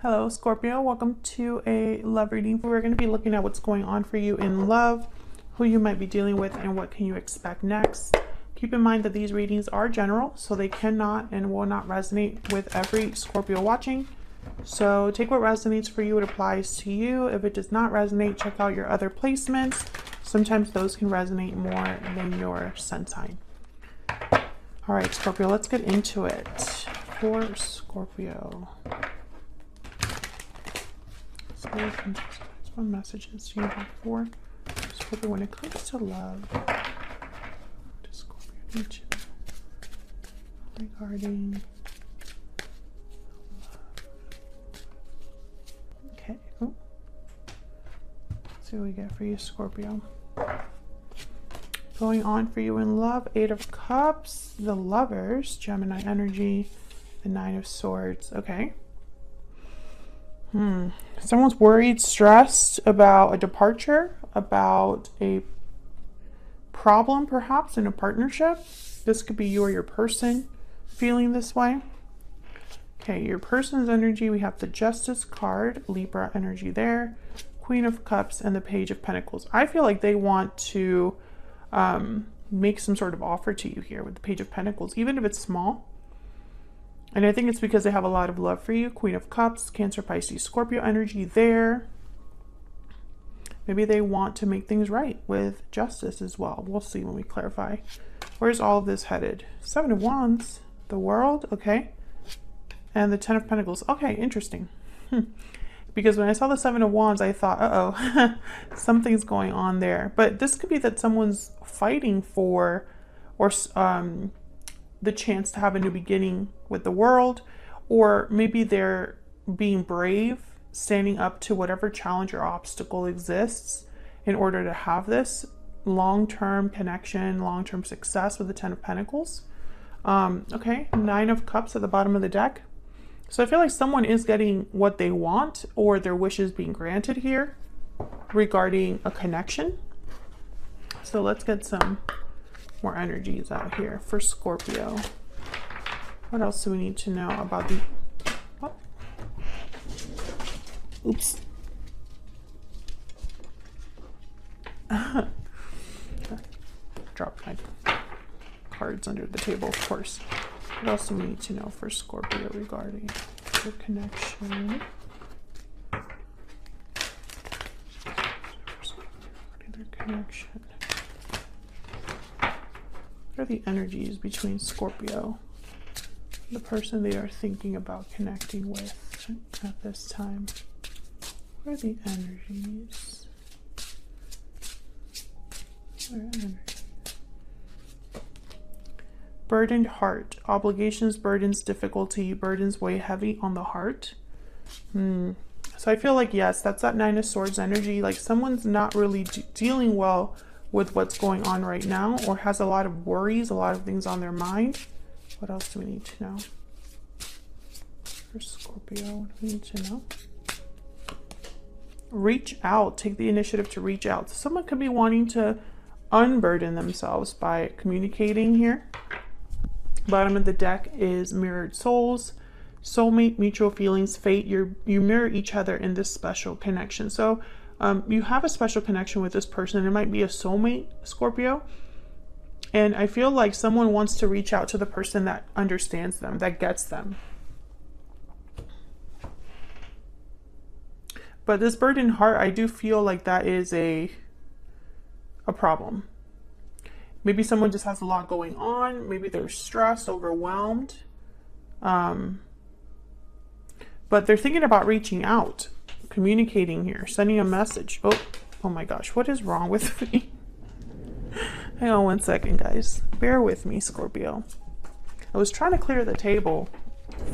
Hello, Scorpio. Welcome to a love reading. We're going to be looking at what's going on for you in love, who you might be dealing with, and what can you expect next. Keep in mind that these readings are general, so they cannot and will not resonate with every Scorpio watching. So take what resonates for you. It applies to you. If it does not resonate, check out your other placements. Sometimes those can resonate more than your sun sign. All right, Scorpio, let's get into it. For Scorpio. What messages do you have for Scorpio when it comes to love? Does Scorpio need to regarding love? Okay. Oh. Let's see what we get for you, Scorpio. Going on for you in love, 8 of Cups, the Lovers, Gemini energy, the 9 of Swords. Okay. Someone's worried, stressed about a departure, about a problem perhaps in a partnership. This could be you or your person feeling this way. Okay, your person's energy, we have the Justice card, Libra energy there, Queen of Cups, and the Page of Pentacles. I feel like they want to make some sort of offer to you here with the Page of Pentacles, even if it's small. And I think it's because they have a lot of love for you. Queen of Cups, Cancer, Pisces, Scorpio energy there. Maybe they want to make things right with Justice as well. We'll see when we clarify. Where's all of this headed? 7 of Wands, the World, okay. And the 10 of Pentacles. Okay, interesting. Because when I saw the 7 of Wands, I thought, uh-oh, something's going on there. But this could be that someone's fighting for, or the chance to have a new beginning with the world, or maybe they're being brave, standing up to whatever challenge or obstacle exists in order to have this long-term connection, long-term success with the 10 of Pentacles. Okay, 9 of Cups at the bottom of the deck. So I feel like someone is getting what they want, or their wishes being granted here regarding a connection. So let's get some more energies out here for Scorpio. What else do we need to know about the... Oh. Oops. Dropped my cards under the table, of course. What else do we need to know for Scorpio regarding their connection? What are the energies between Scorpio and the person they are thinking about connecting with at this time? What are the energies? What are energies? Burdened heart. Obligations, burdens, difficulty. Burdens weigh heavy on the heart. So I feel like, yes, that's that 9 of Swords energy. Like someone's not really dealing well with what's going on right now, or has a lot of worries, a lot of things on their mind. What else do we need to know for Scorpio? What do we need to know? Reach out. Take the initiative to reach out. So someone could be wanting to unburden themselves by communicating here. Bottom of the deck is mirrored souls, soulmate, mutual feelings, fate. You mirror each other in this special connection. So you have a special connection with this person. It might be a soulmate, Scorpio. And I feel like someone wants to reach out to the person that understands them, that gets them. But this burdened heart, I do feel like that is a problem. Maybe someone just has a lot going on. Maybe they're stressed, overwhelmed. But they're thinking about reaching out, communicating here, sending a message. Oh my gosh, what is wrong with me? Hang on one second, guys. Bear with me, Scorpio. I was trying to clear the table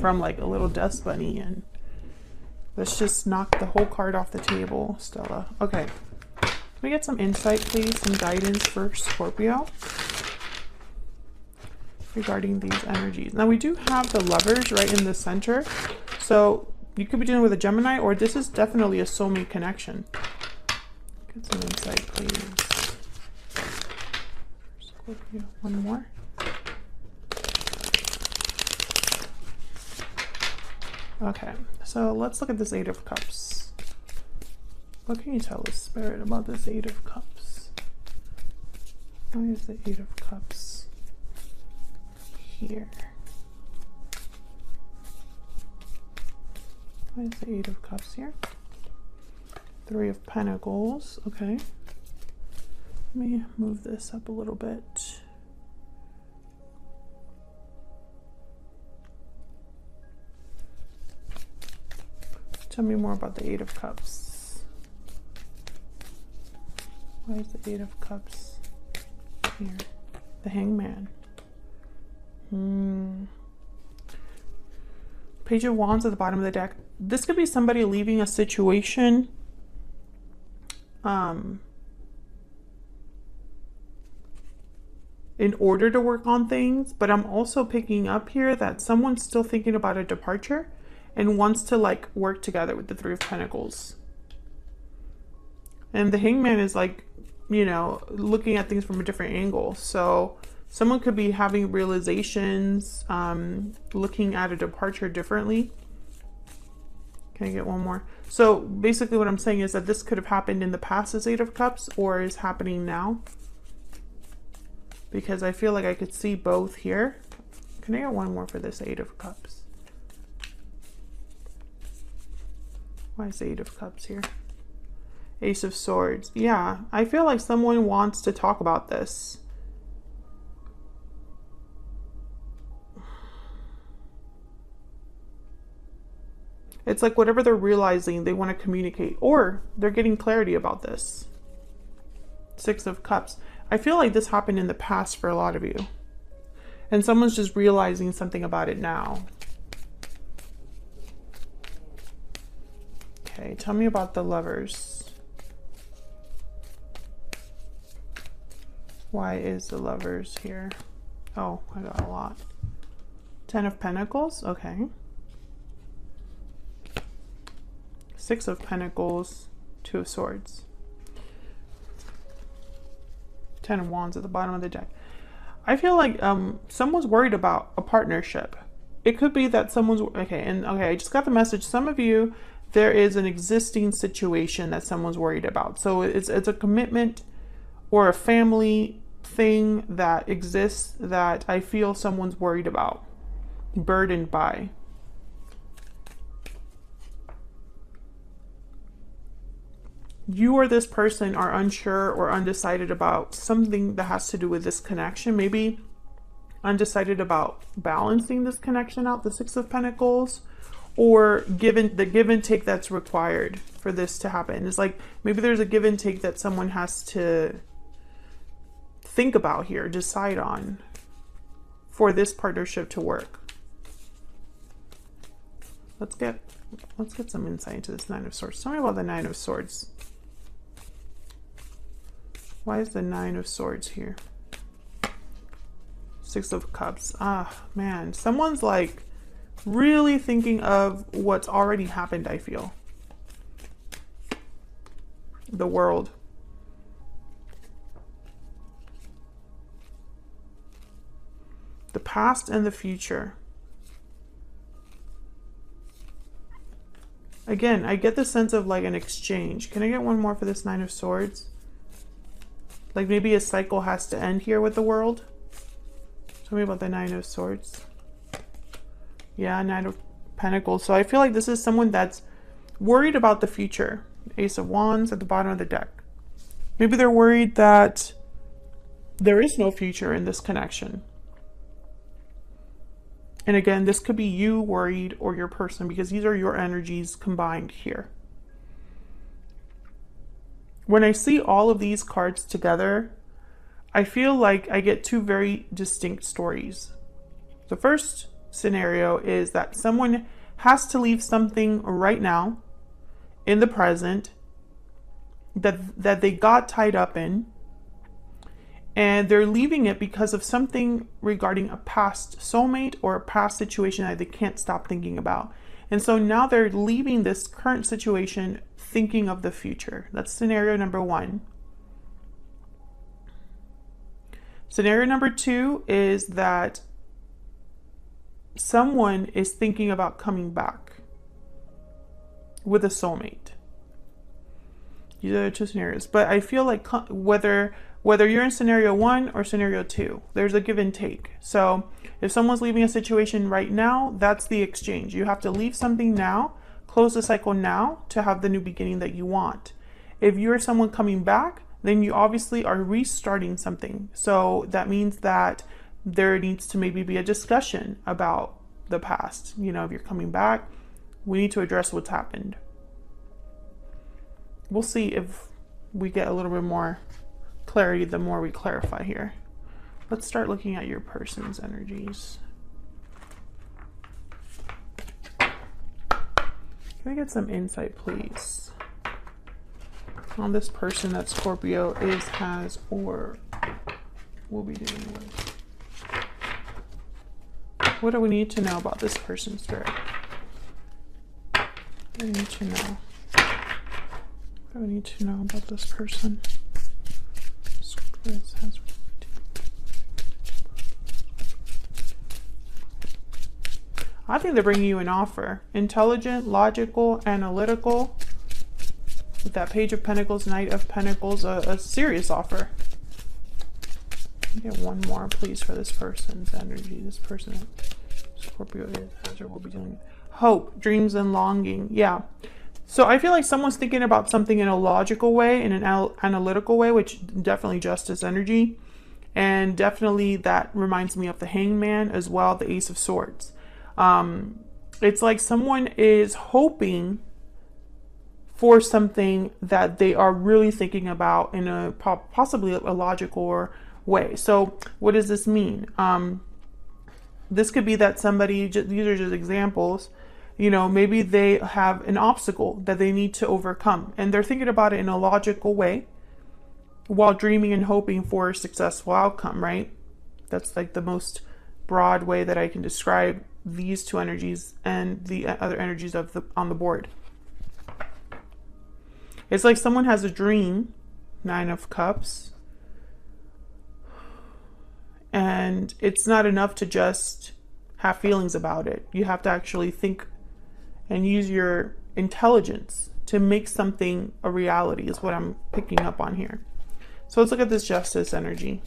from like a little dust bunny, and let's just knock the whole card off the table, Stella. Okay. Can we get some insight, please? Some guidance for Scorpio regarding these energies. Now we do have the Lovers right in the center. So you could be dealing with a Gemini, or this is definitely a soulmate connection. Get some insight, please. Scorpio, one more. Okay, so let's look at this Eight of Cups. What can you tell us, Spirit, about this Eight of Cups? Why is the Eight of Cups here? Why is the Eight of Cups here? Three of Pentacles. Okay. Let me move this up a little bit. Tell me more about the Eight of Cups. Why is the Eight of Cups here? The Hangman. Page of Wands at the bottom of the deck. This could be somebody leaving a situation. In order to work on things, but I'm also picking up here that someone's still thinking about a departure and wants to like work together with the Three of Pentacles. And the Hangman is like, you know, looking at things from a different angle. So someone could be having realizations, looking at a departure differently. Can I get one more? So basically what I'm saying is that this could have happened in the past as Eight of Cups or is happening now. Because I feel like I could see both here. Can I get one more for this Eight of Cups? Why is the Eight of Cups here? Ace of Swords. Yeah, I feel like someone wants to talk about this. It's like whatever they're realizing, they want to communicate. Or they're getting clarity about this. Six of Cups. I feel like this happened in the past for a lot of you. And someone's just realizing something about it now. Okay, tell me about the Lovers. Why is the Lovers here? Oh, I got a lot. Ten of Pentacles, okay. Six of Pentacles, Two of Swords. Ten of Wands at the bottom of the deck. I feel like someone's worried about a partnership. It could be that someone's, okay, I just got the message. Some of you, there is an existing situation that someone's worried about. So it's a commitment or a family thing that exists that I feel someone's worried about, burdened by. You or this person are unsure or undecided about something that has to do with this connection. Maybe undecided about balancing this connection out, the Six of Pentacles, or the give and take that's required for this to happen. It's like maybe there's a give and take that someone has to think about here, decide on for this partnership to work. Let's get some insight into this Nine of Swords. Tell me about the Nine of Swords. Why is the Nine of Swords here? Six of Cups. Ah, man. Someone's like really thinking of what's already happened, I feel. The World. The past and the future. Again, I get the sense of like an exchange. Can I get one more for this Nine of Swords? Like maybe a cycle has to end here with the World. Tell me about the Nine of Swords. Yeah, Nine of Pentacles. So I feel like this is someone that's worried about the future. Ace of Wands at the bottom of the deck. Maybe they're worried that there is no future in this connection. And again, this could be you worried or your person, because these are your energies combined here. When I see all of these cards together, I feel like I get two very distinct stories. The first scenario is that someone has to leave something right now in the present that they got tied up in, and they're leaving it because of something regarding a past soulmate or a past situation that they can't stop thinking about. And so now they're leaving this current situation thinking of the future. That's scenario number one. Scenario number two is that someone is thinking about coming back. with a soulmate. These are the two scenarios. But I feel like whether you're in scenario 1 or scenario 2, there's a give and take. So if someone's leaving a situation right now, that's the exchange. You have to leave something now, close the cycle now to have the new beginning that you want. If you're someone coming back, then you obviously are restarting something. So that means that there needs to maybe be a discussion about the past. You know, if you're coming back, we need to address what's happened. We'll see if we get a little bit more clarity the more we clarify here. Let's start looking at your person's energies. Can I get some insight, please, on this person that Scorpio is, has, or will be dealing with? What do we need to know about this person's spirit? What do we need to know? What do we need to know about this person? I think they're bringing you an offer. Intelligent, logical, analytical. With that Page of Pentacles, Knight of Pentacles, a serious offer. Get one more, please, for this person's energy. This person, Scorpio, is or will be dealing with hope, dreams, and longing. Yeah. So I feel like someone's thinking about something in a logical way, in an analytical way, which definitely Justice energy. And definitely that reminds me of the Hangman as well, the Ace of Swords. It's like someone is hoping for something that they are really thinking about in a possibly a logical way. So what does this mean? This could be that somebody, these are just examples, you know, maybe they have an obstacle that they need to overcome and they're thinking about it in a logical way while dreaming and hoping for a successful outcome, right? That's like the most broad way that I can describe these two energies and the other energies of on the board. It's like someone has a dream, 9 of Cups, and it's not enough to just have feelings about it. You have to actually think and use your intelligence to make something a reality, is what I'm picking up on here. So let's look at this Justice energy.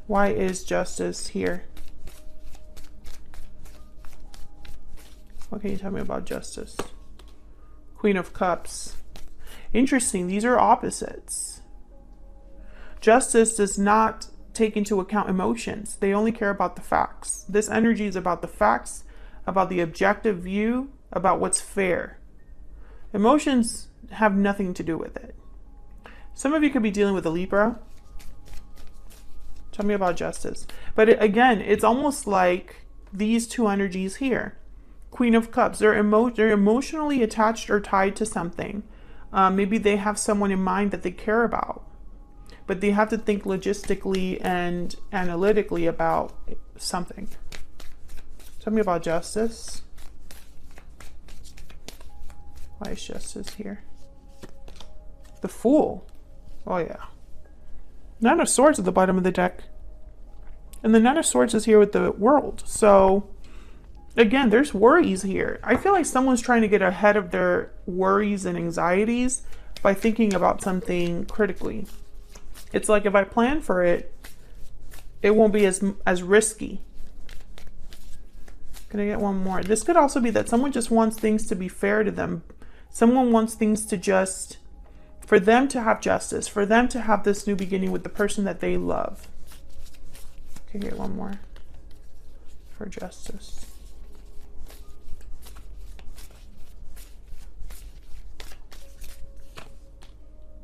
Why is Justice here? What can you tell me about Justice? Queen of Cups. Interesting, these are opposites. Justice does not take into account emotions. They only care about the facts. This energy is about the facts, about the objective view, about what's fair. Emotions have nothing to do with it. Some of you could be dealing with a Libra. Tell me about Justice. But again, it's almost like these two energies here. Queen of Cups, they're emotionally attached or tied to something. Maybe they have someone in mind that they care about, but they have to think logistically and analytically about something. Tell me about Justice. Why is Justice here? The Fool. Oh yeah. Nine of Swords at the bottom of the deck. And the Nine of Swords is here with the World. So again, there's worries here. I feel like someone's trying to get ahead of their worries and anxieties by thinking about something critically. It's like if I plan for it, it won't be as risky. Can I get one more? This could also be that someone just wants things to be fair to them. Someone wants things to just, for them to have justice, for them to have this new beginning with the person that they love. Okay, get one more for Justice.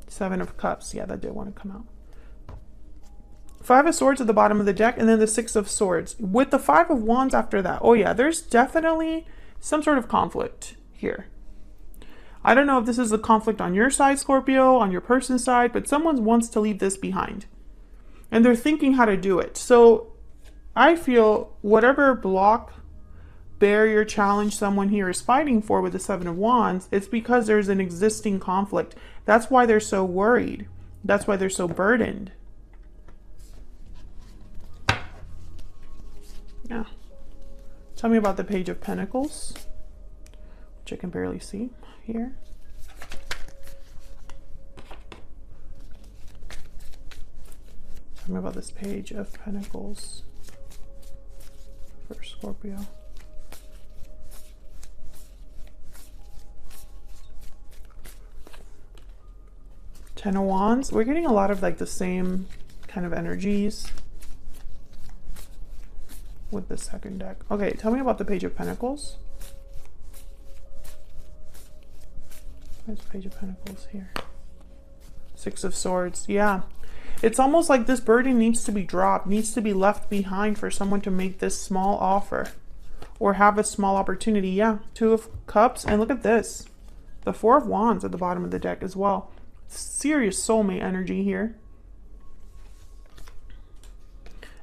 Seven of Cups. Yeah, that did want to come out. Five of Swords at the bottom of the deck, and then the Six of Swords. With the Five of Wands after that. Oh yeah, there's definitely some sort of conflict here. I don't know if this is a conflict on your side, Scorpio, on your person's side, but someone wants to leave this behind. And they're thinking how to do it. So I feel whatever block, barrier, challenge someone here is fighting for with the Seven of Wands, it's because there's an existing conflict. That's why they're so worried. That's why they're so burdened. Yeah. Tell me about the Page of Pentacles. which I can barely see here. Tell me about this Page of Pentacles for Scorpio. Ten of Wands. We're getting a lot of like the same kind of energies with the second deck. Okay, tell me about the Page of Pentacles. There's Page of Pentacles here. Six of Swords. Yeah. It's almost like this burden needs to be dropped, needs to be left behind for someone to make this small offer or have a small opportunity. Yeah. Two of Cups. And look at this. The Four of Wands at the bottom of the deck as well. Serious soulmate energy here.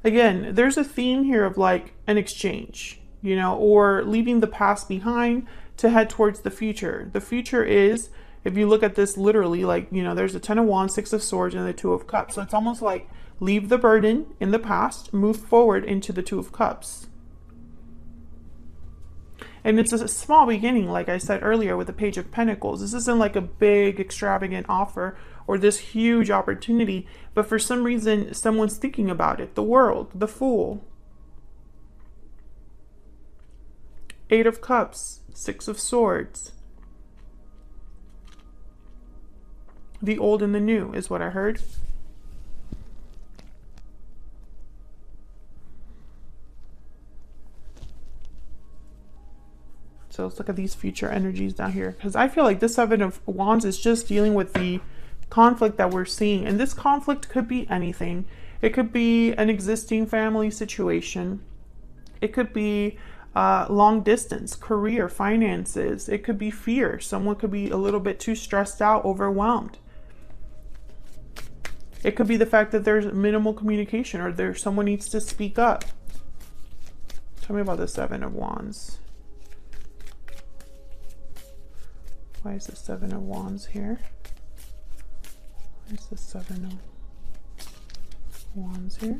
Again, there's a theme here of like an exchange, you know, or leaving the past behind to head towards the future. The future is, if you look at this literally, like, you know, there's the Ten of Wands, Six of Swords, and the Two of Cups. So it's almost like leave the burden in the past, move forward into the Two of Cups. And it's a small beginning, like I said earlier, with the Page of Pentacles. This isn't like a big, extravagant offer or this huge opportunity, but for some reason, someone's thinking about it. The World, the Fool. Eight of Cups, Six of Swords. The old and the new is what I heard. So let's look at these future energies down here, because I feel like this Seven of Wands is just dealing with the conflict that we're seeing. And this conflict could be anything. It could be an existing family situation. It could be long distance, career, finances. It could be fear. Someone could be a little bit too stressed out, overwhelmed. It could be the fact that there's minimal communication or someone needs to speak up. Tell me about the Seven of Wands. Why is the Seven of Wands here? Why is the Seven of Wands here?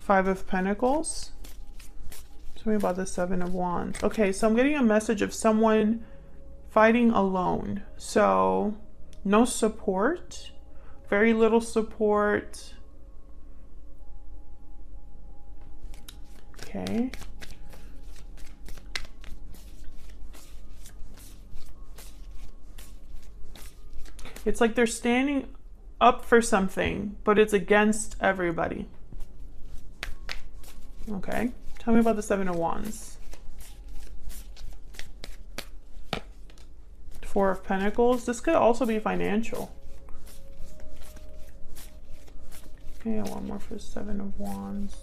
Five of Pentacles. Tell me about the Seven of Wands. Okay, so I'm getting a message of someone fighting alone. So no support, very little support. Okay. It's like they're standing up for something, but it's against everybody. Okay. Tell me about the Seven of Wands. Four of Pentacles. This could also be financial. Okay, one more for the Seven of Wands.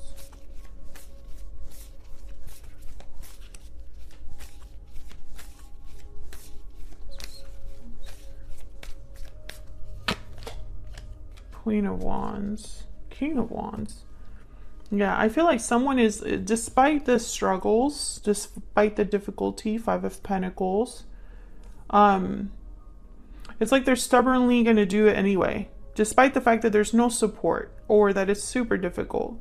Queen of Wands, King of Wands. Yeah, I feel like someone is, despite the struggles, despite the difficulty, Five of Pentacles, it's like they're stubbornly going to do it anyway, despite the fact that there's no support or that it's super difficult.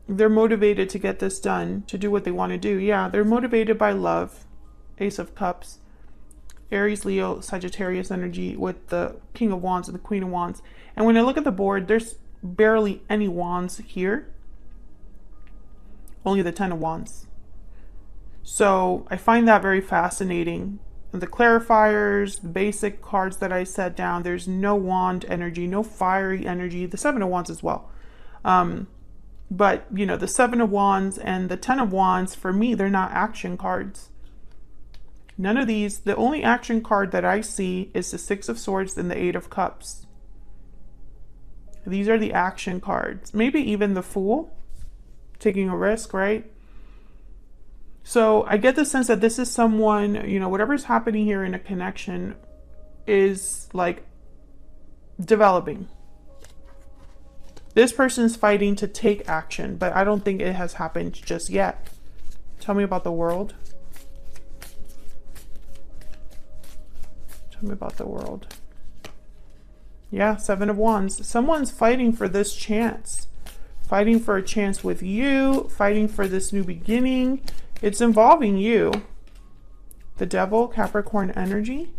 They're motivated to get this done, to do what they want to do. Yeah, they're motivated by love. Ace of Cups. Aries, Leo, Sagittarius energy with the King of Wands and the Queen of Wands. And when I look at the board, there's barely any wands here. Only the Ten of Wands. So I find that very fascinating. And the clarifiers, the basic cards that I set down, there's no wand energy, no fiery energy. The Seven of Wands as well. But, you know, the Seven of Wands and the Ten of Wands, for me, they're not action cards. None of these. The only action card that I see is the Six of Swords and the Eight of Cups. These are the action cards. Maybe even the Fool, taking a risk, right? So I get the sense that this is someone, you know, whatever's happening here in a connection is like developing. This person's fighting to take action, but I don't think it has happened just yet. Tell me about the World. Tell me about the World. Yeah, Seven of Wands. Someone's fighting for this chance, fighting for a chance with you, fighting for this new beginning. It's involving you. The Devil, Capricorn energy.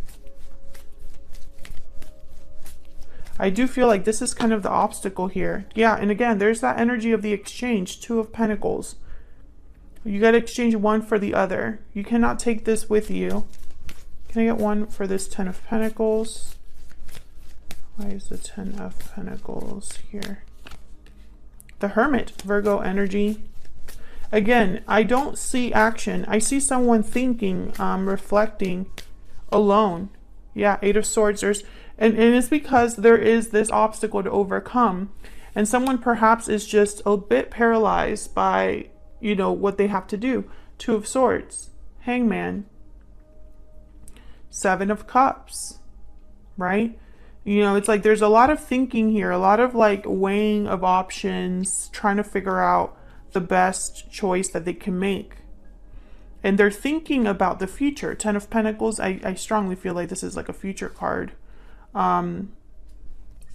I do feel like this is kind of the obstacle here. Yeah, and again, there's that energy of the exchange, Two of Pentacles. You got to exchange one for the other. You cannot take this with you. Can I get one for this Ten of Pentacles? Why is the Ten of Pentacles here? The Hermit, Virgo energy. Again, I don't see action. I see someone thinking, reflecting, alone. Yeah, Eight of Swords. And it's because there is this obstacle to overcome. And someone perhaps is just a bit paralyzed by, you know, what they have to do. Two of Swords, Hangman, Seven of Cups, right? You know, it's like there's a lot of thinking here, a lot of like weighing of options, trying to figure out the best choice that they can make. And they're thinking about the future. Ten of Pentacles, I strongly feel like this is like a future card. And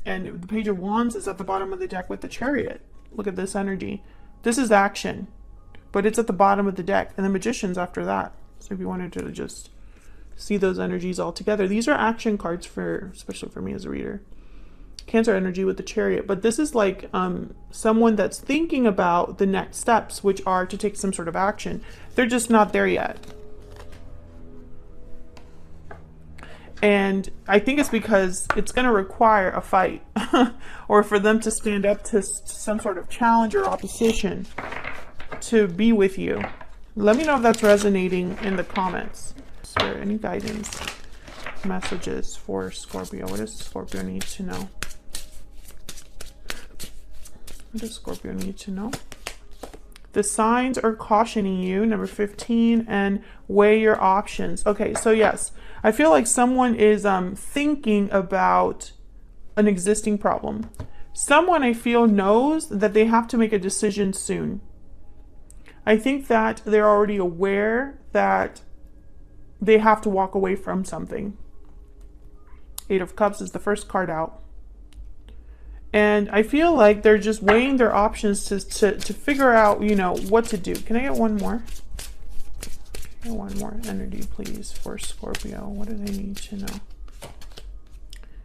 the Page of Wands is at the bottom of the deck with the Chariot. Look at this energy. This is action, but it's at the bottom of the deck. And the Magician's after that. So if you wanted to just see those energies all together. These are action cards for, especially for me as a reader. Cancer energy with the Chariot. But this is like someone that's thinking about the next steps, which are to take some sort of action. They're just not there yet. And I think it's because it's going to require a fight or for them to stand up to some sort of challenge or opposition to be with you. Let me know if that's resonating in the comments. Is there any guidance, messages for Scorpio? What does Scorpio need to know? What does Scorpio need to know? The signs are cautioning you, number 15, and weigh your options. Okay, so yes, I feel like someone is thinking about an existing problem. Someone I feel knows that they have to make a decision soon. I think that they're already aware that they have to walk away from something. Eight of Cups is the first card out. And I feel like they're just weighing their options to figure out, you know, what to do. Can I get one more? Get one more energy, please, for Scorpio. What do they need to know?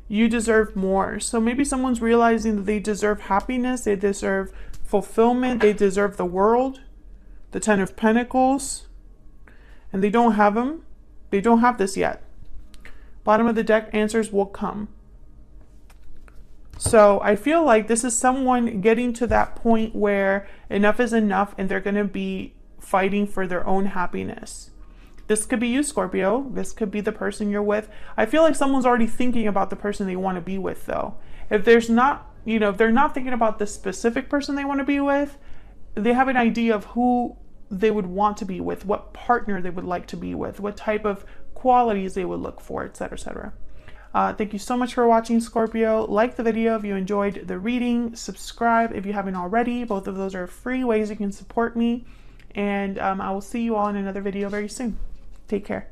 You deserve more. So maybe someone's realizing that they deserve happiness. They deserve fulfillment. They deserve the world. The Ten of Pentacles. And they don't have them. They don't have this yet. Bottom of the deck, answers will come. So I feel like this is someone getting to that point where enough is enough and they're going to be fighting for their own happiness. This could be you, Scorpio. This could be the person you're with. I feel like someone's already thinking about the person they want to be with, though. If there's not, you know, if they're not thinking about the specific person they want to be with, they have an idea of who they would want to be with, what partner they would like to be with, what type of qualities they would look for, etc., etc. Thank you so much for watching, Scorpio. Like the video if you enjoyed the reading. Subscribe if you haven't already. Both of those are free ways you can support me. And I will see you all in another video very soon. Take care.